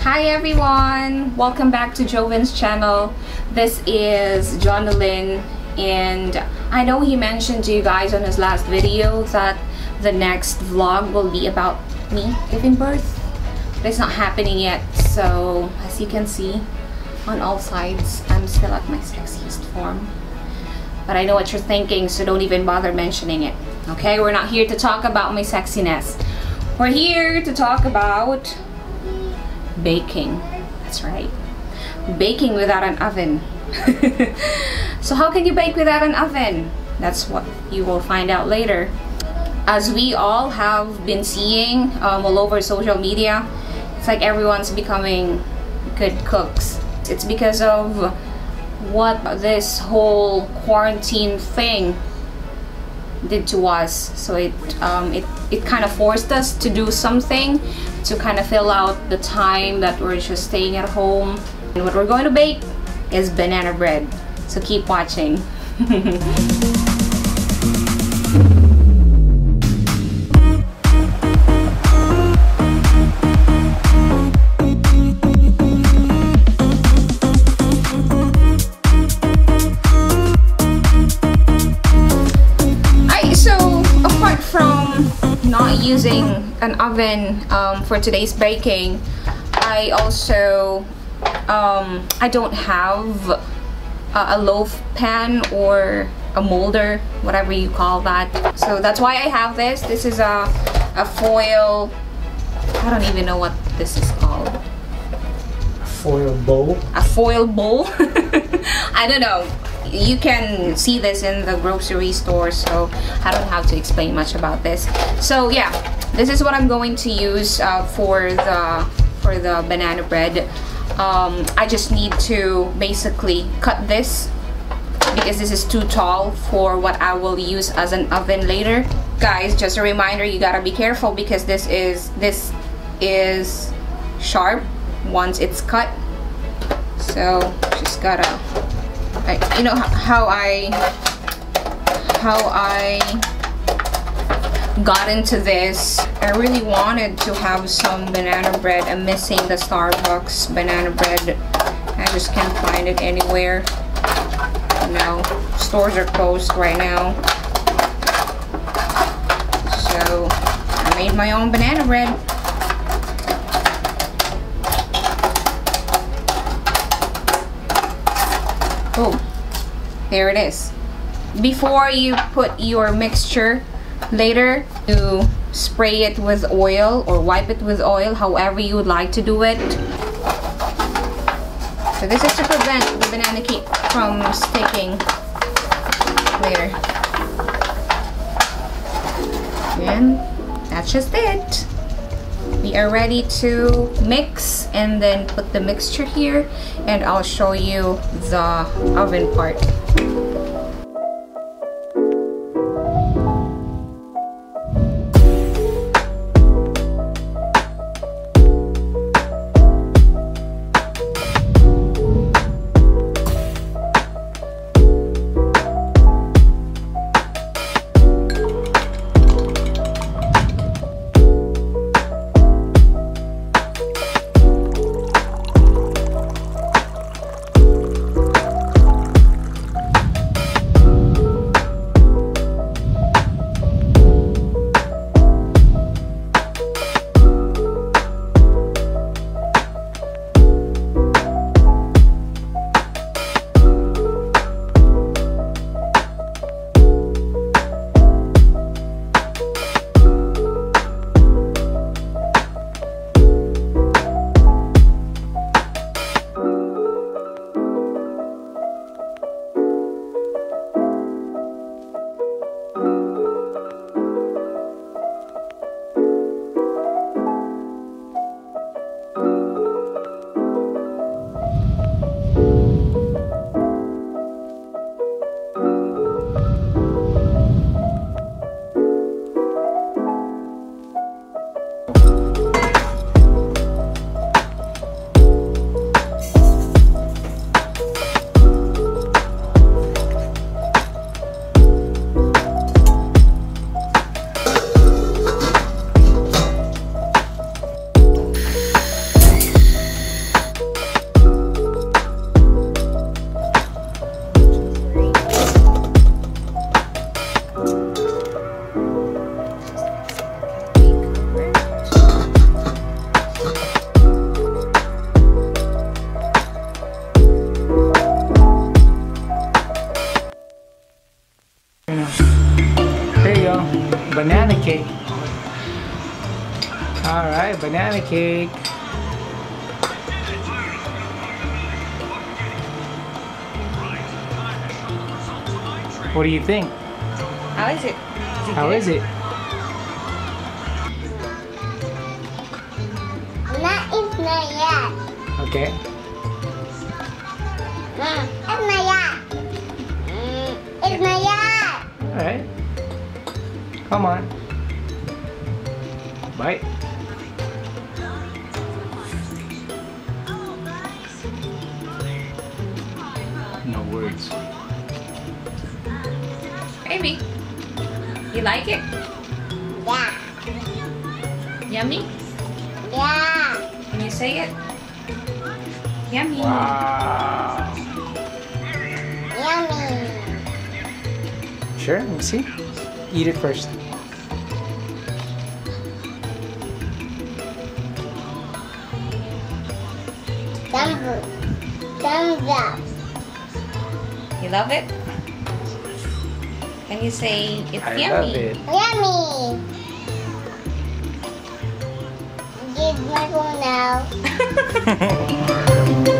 Hi everyone! Welcome back to Jovin's channel. This is Jonalyn, and I know he mentioned to you guys on his last video that the next vlog will be about me giving birth. But it's not happening yet, so as you can see on all sides, I'm still at my sexiest form. But I know what you're thinking, so don't even bother mentioning it. Okay, we're not here to talk about my sexiness. We're here to talk about baking. That's right, baking without an oven. So how can you bake without an oven? That's what you will find out later. As we all have been seeing all over social media, it's like everyone's becoming good cooks. It's because of what this whole quarantine thing did to us. So it kind of forced us to do something to kind of fill out the time that we're just staying at home. And what we're going to bake is banana bread. So keep watching. Not using an oven for today's baking, I also I don't have a loaf pan or a molder, whatever you call that. So that's why I have this. This is a foil, I don't even know what this is called. Foil bowl? A foil bowl? I don't know. You can see this in the grocery store, so I don't have to explain much about this. So yeah, this is what I'm going to use for the banana bread. I just need to basically cut this because this is too tall for what I will use as an oven later. Guys, just a reminder, you gotta be careful because this is sharp once it's cut. So just gotta, you know how I got into this. I really wanted to have some banana bread. I'm missing the Starbucks banana bread. I just can't find it anywhere. No, stores are closed right now. So I made my own banana bread. Oh, there it is. Before you put your mixture later, you spray it with oil or wipe it with oil, however you would like to do it. So this is to prevent the banana cake from sticking later. And that's just it. We are ready to mix and then put the mixture here, and I'll show you the oven part. try banana cake. What do you think? How is it? How is it? It's not yet. Okay. It's not yet. It's not yet. Alright. Come on. Bite. No words. Baby, you like it? Yeah. Yummy? Yeah. Can you say it? Yummy. Wow. Yummy. Sure, let me see. Eat it first. Thumbs up. You love it? Can you say it's I yummy? love it. Yummy. Give my phone now.